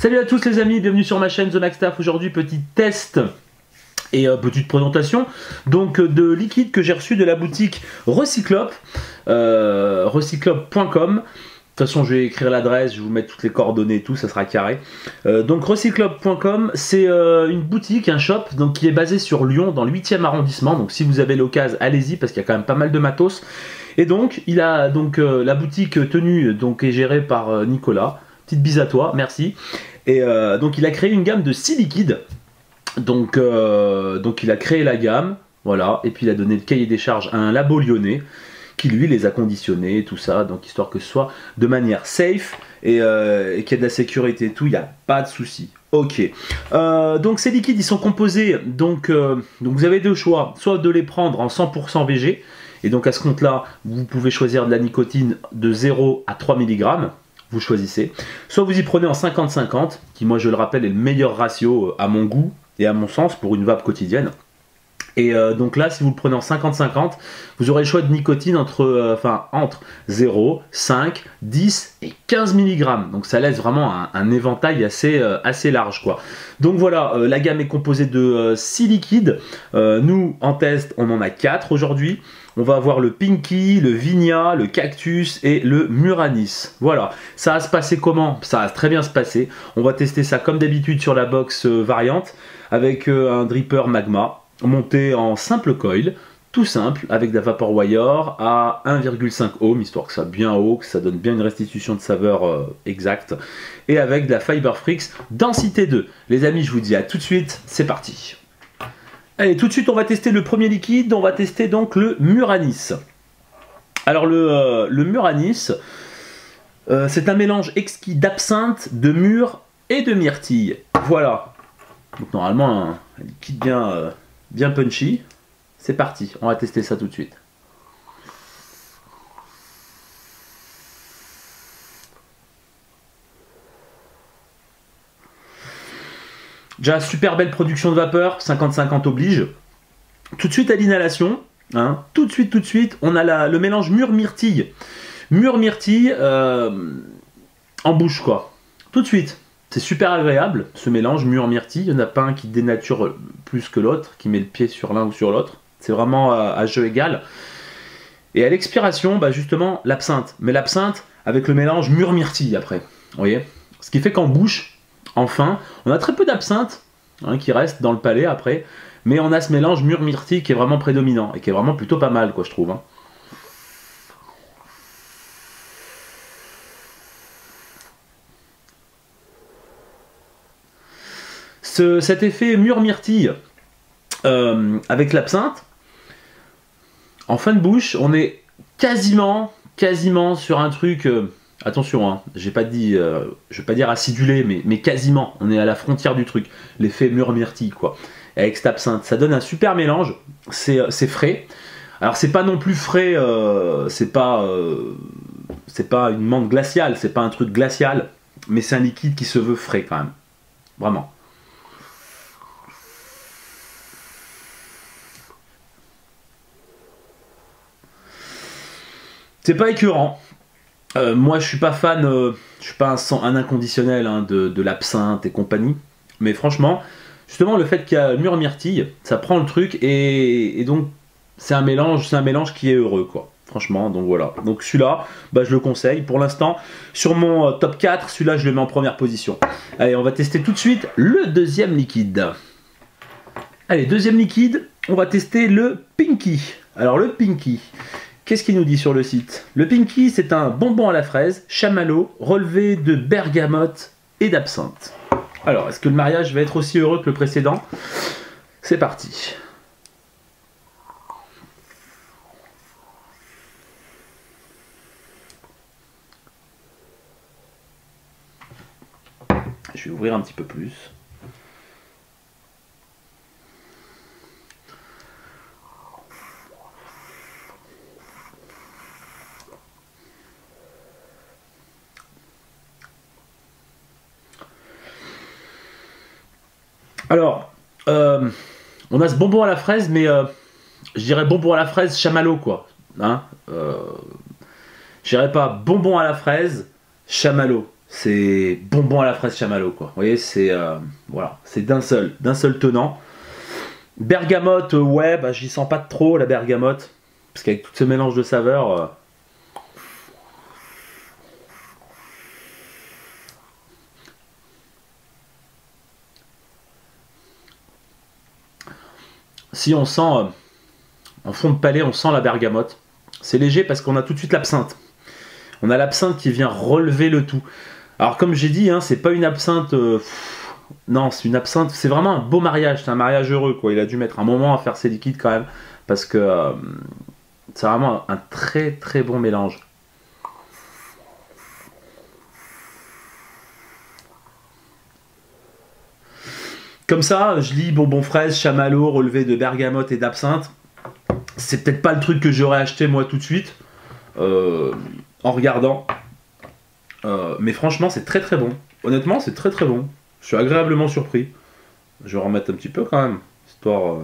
Salut à tous les amis, bienvenue sur ma chaîne The Max Staff. Aujourd'hui petit test et petite présentation donc de liquide que j'ai reçu de la boutique Recyclope, recyclope.com. De toute façon je vais écrire l'adresse, je vais vous mettre toutes les coordonnées et tout, ça sera carré. Donc recyclope.com, c'est une boutique, un shop donc, qui est basé sur Lyon dans le 8e arrondissement. Donc si vous avez l'occasion, allez-y parce qu'il y a quand même pas mal de matos. Et donc il a donc la boutique tenue donc est gérée par Nicolas. Petite bise à toi, merci. Et donc il a créé une gamme de 6 liquides. Donc il a créé la gamme, voilà, et puis il a donné le cahier des charges à un labo lyonnais qui lui les a conditionnés, tout ça, donc histoire que ce soit de manière safe et qu'il y ait de la sécurité et tout, il n'y a pas de souci. Ok, donc ces liquides ils sont composés, donc vous avez deux choix, soit de les prendre en 100% VG, et donc à ce compte là vous pouvez choisir de la nicotine de 0 à 3 mg. Vous choisissez, soit vous y prenez en 50-50, qui moi je le rappelle est le meilleur ratio à mon goût et à mon sens pour une vape quotidienne. Et donc là si vous le prenez en 50-50, vous aurez le choix de nicotine entre 0, 5, 10 et 15 mg. Donc ça laisse vraiment un éventail assez large quoi. Donc voilà, la gamme est composée de 6 liquides. Nous en test on en a 4 aujourd'hui. On va avoir le Pinky, le Vigna, le Cactus et le Muranis. Voilà, ça va se passer comment? Ça va très bien se passer. On va tester ça comme d'habitude sur la box variante avec un dripper Magma monté en simple coil, tout simple, avec de la Vapor Wire à 1,5 ohm, histoire que ça soit bien haut, que ça donne bien une restitution de saveur exacte, et avec de la Fiber Frix densité 2. Les amis, je vous dis à tout de suite, c'est parti. Allez, tout de suite, on va tester le premier liquide. On va tester donc le Muranis. Alors, le Muranis, c'est un mélange exquis d'absinthe, de mûre et de myrtille. Voilà. Donc, normalement, un liquide bien punchy. C'est parti. On va tester ça tout de suite. Déjà, super belle production de vapeur, 50-50 oblige. Tout de suite à l'inhalation, hein, tout de suite, on a le mélange mûre-myrtille. Mûre-myrtille en bouche, quoi. Tout de suite. C'est super agréable, ce mélange mûre-myrtille. Il n'y en a pas un qui dénature plus que l'autre, qui met le pied sur l'un ou sur l'autre. C'est vraiment à jeu égal. Et à l'expiration, bah justement, l'absinthe. Mais l'absinthe avec le mélange mûre-myrtille après. Vous voyez? Ce qui fait qu'en bouche, enfin, on a très peu d'absinthe hein, qui reste dans le palais après, mais on a ce mélange mûre-myrtille qui est vraiment prédominant et qui est vraiment plutôt pas mal, quoi, je trouve. Hein. Cet effet mûre-myrtille avec l'absinthe, en fin de bouche, on est quasiment sur un truc. Attention, hein, je vais pas dire acidulé, mais quasiment. On est à la frontière du truc. L'effet mûre-myrtille, quoi. Avec cette absinthe. Ça donne un super mélange. C'est frais. Alors, c'est pas non plus frais. C'est pas une menthe glaciale. C'est pas un truc glacial. Mais c'est un liquide qui se veut frais, quand même. Vraiment. C'est pas écœurant. Moi je suis pas fan, je suis pas un inconditionnel hein, de l'absinthe et compagnie, mais franchement, justement le fait qu'il y a mûre myrtille, ça prend le truc et donc c'est un mélange qui est heureux quoi. Franchement, donc voilà. Donc celui-là, bah, je le conseille. Pour l'instant, sur mon top 4, celui-là je le mets en première position. Allez, on va tester tout de suite le deuxième liquide. Allez, deuxième liquide, on va tester le Pinky. Alors le Pinky. Qu'est-ce qu'il nous dit sur le site? Le Pinky, c'est un bonbon à la fraise, chamallow, relevé de bergamote et d'absinthe. Alors, est-ce que le mariage va être aussi heureux que le précédent? C'est parti. Je vais ouvrir un petit peu plus. Alors, on a ce bonbon à la fraise, mais je dirais bonbon à la fraise chamallow, quoi. Hein je dirais pas bonbon à la fraise chamallow. C'est bonbon à la fraise chamallow, quoi. Vous voyez, c'est voilà, c'est d'un seul tenant. Bergamote, ouais, bah j'y sens pas trop la bergamote, parce qu'avec tout ce mélange de saveurs. Si on sent en fond de palais, on sent la bergamote. C'est léger parce qu'on a tout de suite l'absinthe. On a l'absinthe qui vient relever le tout. Alors comme j'ai dit, hein, c'est pas une absinthe. Non, c'est une absinthe. C'est vraiment un beau mariage. C'est un mariage heureux, quoi. Il a dû mettre un moment à faire ses liquides quand même, parce que c'est vraiment un très très bon mélange. Comme ça, je lis bonbon fraise, chamallow, relevé de bergamote et d'absinthe. C'est peut-être pas le truc que j'aurais acheté moi tout de suite en regardant. Mais franchement, c'est très très bon. Honnêtement, c'est très très bon. Je suis agréablement surpris. Je vais en remettre un petit peu quand même, histoire.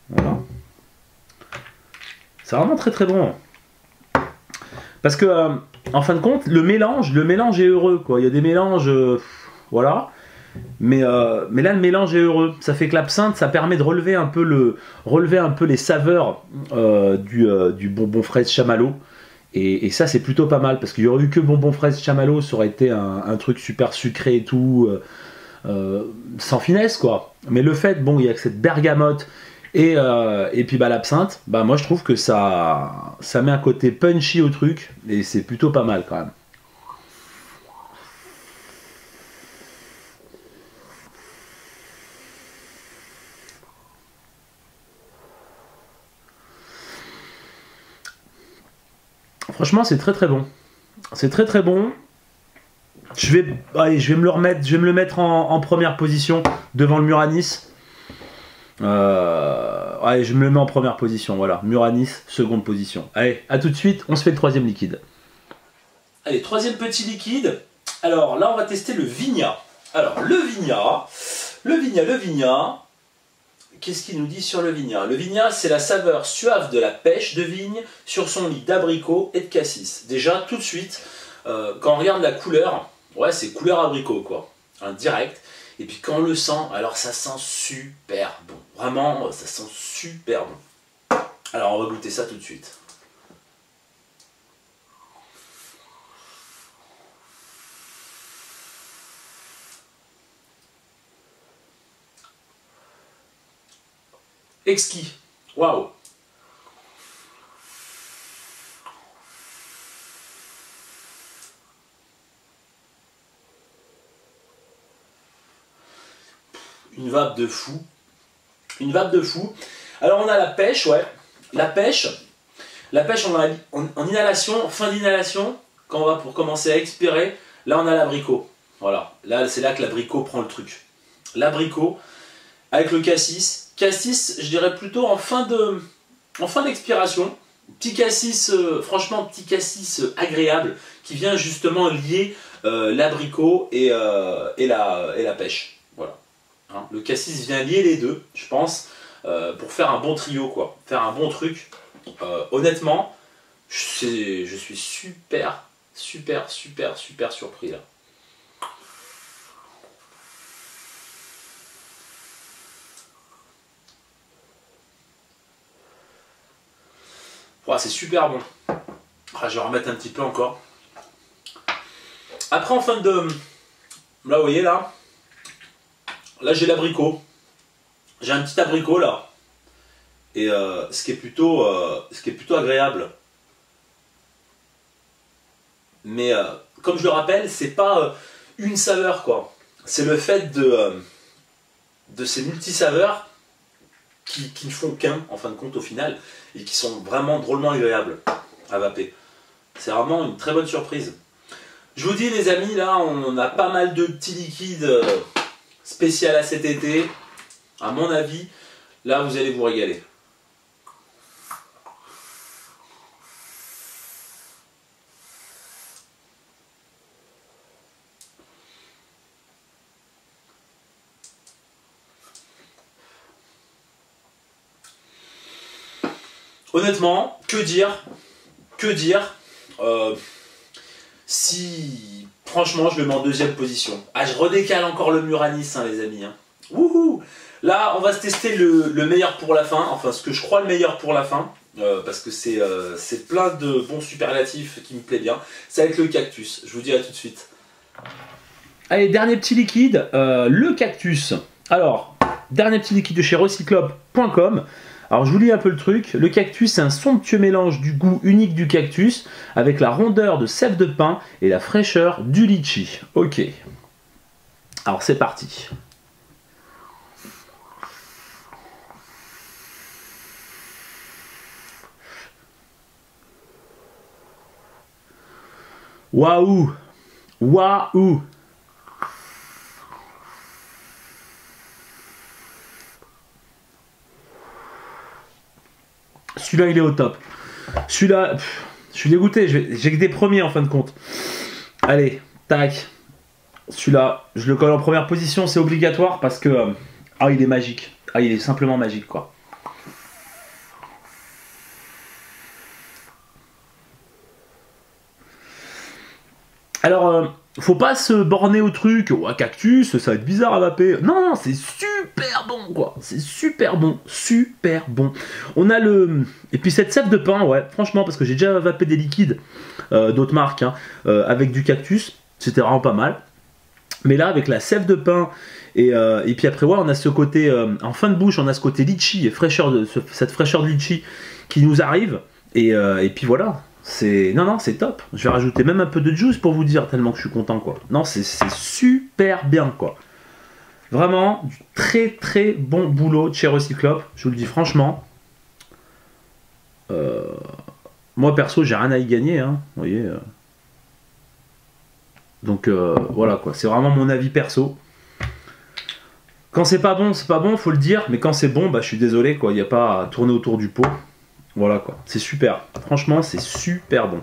Voilà. C'est vraiment très très bon. Parce que, en fin de compte, le mélange est heureux, quoi. Il y a des mélanges, voilà. Mais là, le mélange est heureux. Ça fait que l'absinthe, ça permet de relever un peu les saveurs du bonbon fraise chamallow. Et ça, c'est plutôt pas mal, parce qu'il y aurait eu que bonbon fraise chamallow, ça aurait été un truc super sucré et tout, sans finesse, quoi. Mais le fait, bon, il y a que cette bergamote et puis bah, l'absinthe, bah, moi je trouve que ça met un côté punchy au truc, et c'est plutôt pas mal quand même. Franchement, c'est très très bon. C'est très très bon. Allez, je vais me le mettre en première position devant le Muranis. Allez, je me le mets en première position, voilà. Muranis, seconde position. Allez, à tout de suite, on se fait le troisième liquide. Allez, troisième petit liquide. Alors là, on va tester le Vigna. Alors, le Vigna. Qu'est-ce qu'il nous dit sur le Vigna? Le Vigna, c'est la saveur suave de la pêche de vigne sur son lit d'abricot et de cassis. Déjà, tout de suite, quand on regarde la couleur, ouais, c'est couleur abricot, quoi. Hein, direct. Et puis quand on le sent, alors ça sent super bon. Vraiment, ça sent super bon. Alors, on va goûter ça tout de suite. Exquis. Waouh. Une vape de fou. Une vape de fou. Alors on a la pêche, ouais. La pêche en inhalation, fin d'inhalation, quand on va pour commencer à expirer, là on a l'abricot. Voilà. Là c'est là que l'abricot prend le truc. L'abricot avec le cassis. Cassis, je dirais plutôt en fin d'expiration. Petit cassis, franchement petit cassis agréable qui vient justement lier l'abricot et la pêche. Voilà. Hein, le cassis vient lier les deux, je pense, pour faire un bon trio, quoi. Faire un bon truc. Honnêtement, je suis super surpris là. Ouais, c'est super bon. Ah, je vais en remettre un petit peu encore. Après, en fin de... Là, vous voyez, là j'ai l'abricot. J'ai un petit abricot, là. Et ce qui est plutôt agréable. Mais comme je le rappelle, c'est pas une saveur, quoi. C'est le fait de ces multisaveurs qui ne font qu'un, en fin de compte, au final, et qui sont vraiment drôlement agréables à vaper. C'est vraiment une très bonne surprise. Je vous dis, les amis, là, on a pas mal de petits liquides spéciaux à cet été. À mon avis, là, vous allez vous régaler. Honnêtement, que dire Si, franchement, je le mets en deuxième position. Ah, je redécale encore le Muranis, hein, les amis. Hein. Wouhou! Là, on va se tester le meilleur pour la fin, enfin ce que je crois le meilleur pour la fin, parce que c'est plein de bons superlatifs qui me plaît bien. C'est avec le cactus, je vous dis à tout de suite. Allez, dernier petit liquide, le cactus. Alors, dernier petit liquide de chez recyclope.com. Alors je vous lis un peu le truc. Le cactus, c'est un somptueux mélange du goût unique du cactus avec la rondeur de sève de pin et la fraîcheur du litchi. Ok. Alors c'est parti. Waouh! Waouh! Celui-là, il est au top. Celui-là, je suis dégoûté. J'ai que des premiers en fin de compte. Allez, tac. Celui-là, je le colle en première position. C'est obligatoire parce que... ah, il est magique. Ah, il est simplement magique, quoi. Alors, faut pas se borner au truc, ouais, cactus, ça va être bizarre à vaper. Non, c'est super bon, quoi. C'est super bon, super bon. On a le... Et puis cette sève de pin, ouais, franchement, parce que j'ai déjà vapé des liquides d'autres marques, hein, avec du cactus, c'était vraiment pas mal. Mais là, avec la sève de pin, et puis après, ouais, on a ce côté, en fin de bouche, on a ce côté litchi, et cette fraîcheur de litchi qui nous arrive, et puis voilà. Non, c'est top. Je vais rajouter même un peu de juice pour vous dire, tellement que je suis content, quoi. Non, c'est super bien, quoi. Vraiment, du très très bon boulot de chez Recyclope. Je vous le dis franchement. Moi, perso, j'ai rien à y gagner, hein. Vous voyez. Donc, voilà, quoi. C'est vraiment mon avis perso. Quand c'est pas bon, faut le dire. Mais quand c'est bon, bah, je suis désolé, quoi. Il n'y a pas à tourner autour du pot. Voilà quoi, c'est super. Franchement, c'est super bon.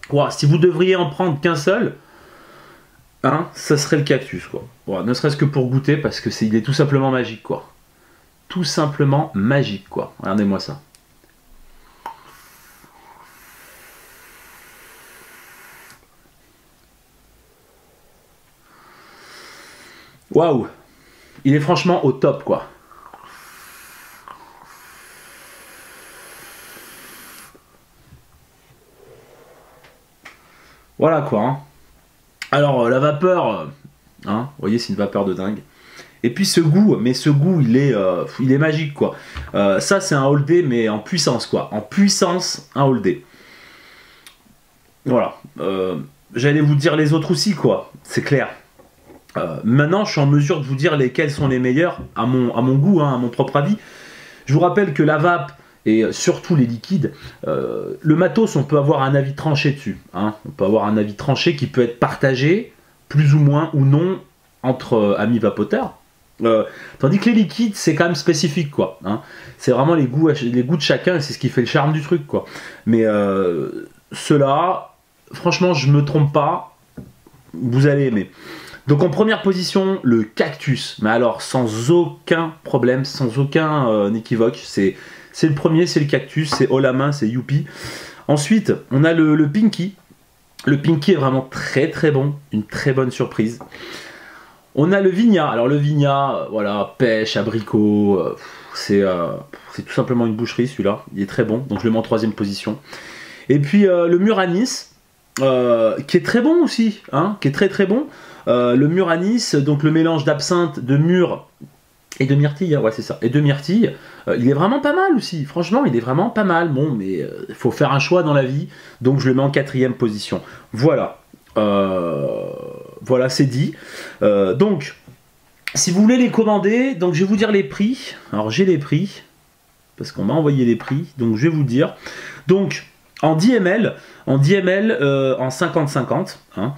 Wow, si vous devriez en prendre qu'un seul, hein, ça serait le cactus quoi. Wow, ne serait-ce que pour goûter parce que il est tout simplement magique quoi. Tout simplement magique quoi. Regardez-moi ça. Waouh, il est franchement au top quoi. Voilà quoi. Hein. Alors la vapeur, hein, vous voyez c'est une vapeur de dingue. Et puis ce goût, mais ce goût il est magique quoi. Ça c'est un All Day mais en puissance quoi. En puissance un All Day. Voilà. J'allais vous dire les autres aussi quoi. C'est clair. Maintenant je suis en mesure de vous dire lesquels sont les meilleurs à mon goût, hein, à mon propre avis. Je vous rappelle que la vape et surtout les liquides, le matos, on peut avoir un avis tranché dessus. Hein. On peut avoir un avis tranché qui peut être partagé, plus ou moins ou non, entre amis vapoteurs. Tandis que les liquides, c'est quand même spécifique, quoi. Hein. C'est vraiment les goûts de chacun, et c'est ce qui fait le charme du truc, quoi. Mais ceux-là, franchement, je me trompe pas, vous allez aimer. Donc en première position, le cactus. Mais alors, sans aucun problème, sans aucun équivoque, c'est le premier, c'est le cactus, c'est haut la main, c'est youpi. Ensuite, on a le Pinky. Le Pinky est vraiment très très bon, une très bonne surprise. On a le Vigna. Alors le Vigna, voilà, pêche, abricot, c'est tout simplement une boucherie celui-là. Il est très bon, donc je le mets en troisième position. Et puis le Muranis, qui est très bon aussi, hein, qui est très très bon. Le Muranis, donc le mélange d'absinthe, de mûre et de myrtille, ouais c'est ça, et de myrtille, il est vraiment pas mal aussi, franchement il est vraiment pas mal, bon mais il faut faire un choix dans la vie, donc je le mets en quatrième position. Voilà, voilà c'est dit. Donc, si vous voulez les commander, donc je vais vous dire les prix, alors j'ai les prix, parce qu'on m'a envoyé les prix, donc je vais vous dire, donc en 10 ml, en 50-50, hein,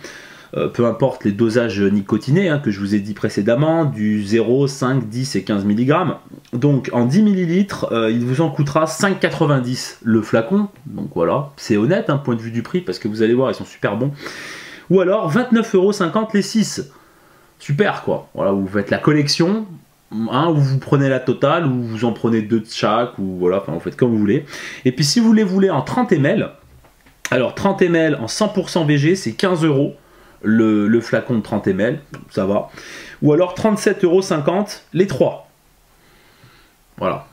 peu importe les dosages nicotinés hein, que je vous ai dit précédemment, du 0, 5, 10 et 15 mg. Donc en 10 ml, il vous en coûtera 5,90 le flacon. Donc voilà, c'est honnête, hein, point de vue du prix, parce que vous allez voir, ils sont super bons. Ou alors 29,50 € les 6. Super quoi. Voilà, vous faites la collection, hein, ou vous prenez la totale, ou vous en prenez 2 de chaque, ou voilà, enfin vous faites comme vous voulez. Et puis si vous les voulez en 30 ml, Alors 30 ml en 100% VG, c'est 15 € le flacon de 30 ml, ça va. Ou alors 37,50 € les 3. Voilà.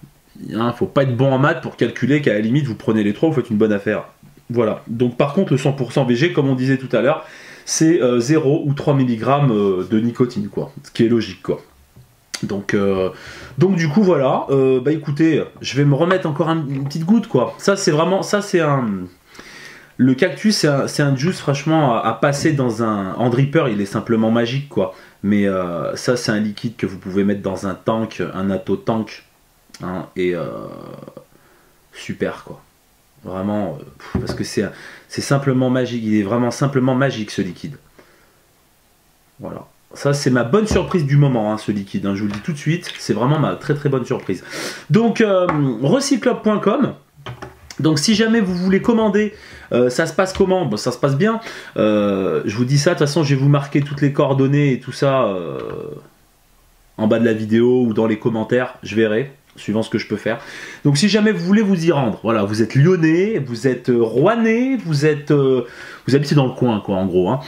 Hein, faut pas être bon en maths pour calculer qu'à la limite vous prenez les 3, vous faites une bonne affaire. Voilà. Donc par contre le 100% VG, comme on disait tout à l'heure, c'est 0 ou 3 mg de nicotine, quoi. Ce qui est logique, quoi. Donc du coup voilà, bah écoutez, je vais me remettre encore une petite goutte, quoi. Ça c'est vraiment, ça c'est un... Le cactus c'est un juice franchement à passer dans un... En dripper il est simplement magique, quoi. Mais ça c'est un liquide que vous pouvez mettre dans un tank, un Atto tank, hein, et super, quoi. Vraiment, parce que c'est simplement magique, il est vraiment simplement magique ce liquide. Voilà. Ça, c'est ma bonne surprise du moment, hein, ce liquide. Hein, je vous le dis tout de suite, c'est vraiment ma très très bonne surprise. Donc, recyclop.com. Donc, si jamais vous voulez commander, ça se passe comment? Bon, ça se passe bien. Je vous dis ça, de toute façon, je vais vous marquer toutes les coordonnées et tout ça en bas de la vidéo ou dans les commentaires. Je verrai, suivant ce que je peux faire. Donc si jamais vous voulez vous y rendre, voilà, vous êtes lyonnais, vous êtes rouennais, vous habitez dans le coin, quoi, en gros. Hein.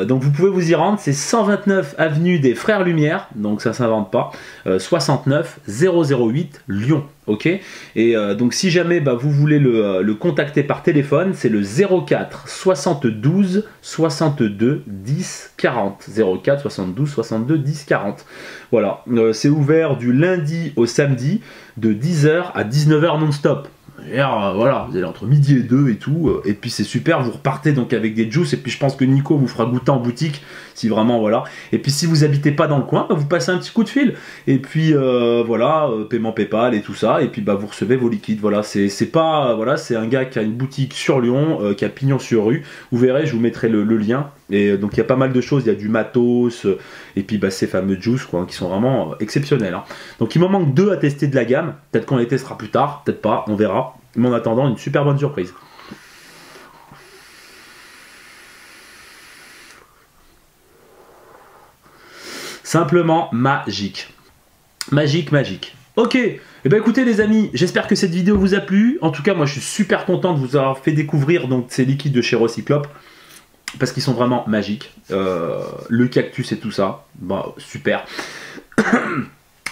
Donc vous pouvez vous y rendre, c'est 129 avenue des Frères Lumière, donc ça s'invente pas, 69 008 Lyon. Ok. Et donc si jamais vous voulez le contacter par téléphone, c'est le 04 72 62 10 40. 04 72 62 10 40. Voilà. C'est ouvert du lundi au samedi de 10h à 19h non-stop. Voilà, vous allez entre midi et 2 et tout, et puis c'est super, vous repartez donc avec des juices, et puis je pense que Nico vous fera goûter en boutique, si vraiment, voilà. Et puis si vous habitez pas dans le coin, vous passez un petit coup de fil, et puis voilà, paiement PayPal et tout ça, et puis vous recevez vos liquides, voilà. C'est pas, voilà, c'est un gars qui a une boutique sur Lyon, qui a pignon sur rue, vous verrez, je vous mettrai le lien, et donc il y a pas mal de choses, il y a du matos, et puis ces fameux juices, quoi, qui sont vraiment exceptionnels. Hein. Donc il m'en manque 2 à tester de la gamme, peut-être qu'on les testera plus tard, peut-être pas, on verra. Mais en attendant, une super bonne surprise. Simplement magique. Magique, magique. Ok, et écoutez les amis, j'espère que cette vidéo vous a plu. En tout cas, moi je suis super content de vous avoir fait découvrir donc, ces liquides de chez Recyclop. Parce qu'ils sont vraiment magiques. Le cactus et tout ça, super.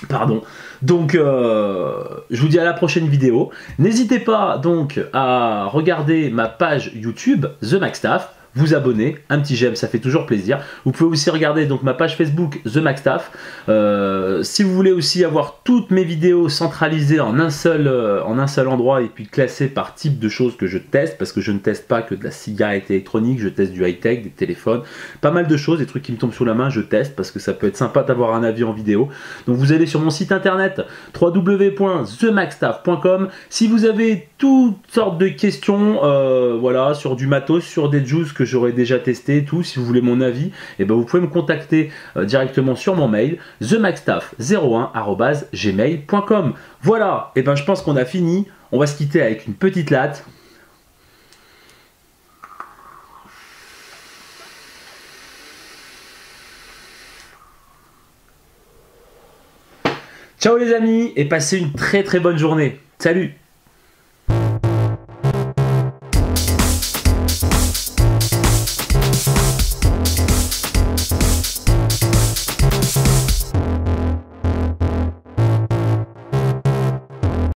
Pardon. Donc, je vous dis à la prochaine vidéo. N'hésitez pas donc à regarder ma page YouTube, The Maxstaff, vous abonner, un petit j'aime, ça fait toujours plaisir. Vous pouvez aussi regarder donc ma page Facebook, The Maxstaff. Si vous voulez aussi avoir toutes mes vidéos centralisées en un seul endroit et puis classées par type de choses que je teste, parce que je ne teste pas que de la cigarette électronique, je teste du high-tech, des téléphones, pas mal de choses, des trucs qui me tombent sous la main, je teste parce que ça peut être sympa d'avoir un avis en vidéo. Donc vous allez sur mon site internet www.themaxstaff.com. Si vous avez toutes sortes de questions, voilà, sur du matos, sur des juices que j'aurais déjà testé, tout, si vous voulez mon avis, et vous pouvez me contacter directement sur mon mail, themaxstaff01@gmail.com. Voilà, et je pense qu'on a fini. On va se quitter avec une petite latte. Ciao les amis, et passez une très très bonne journée. Salut!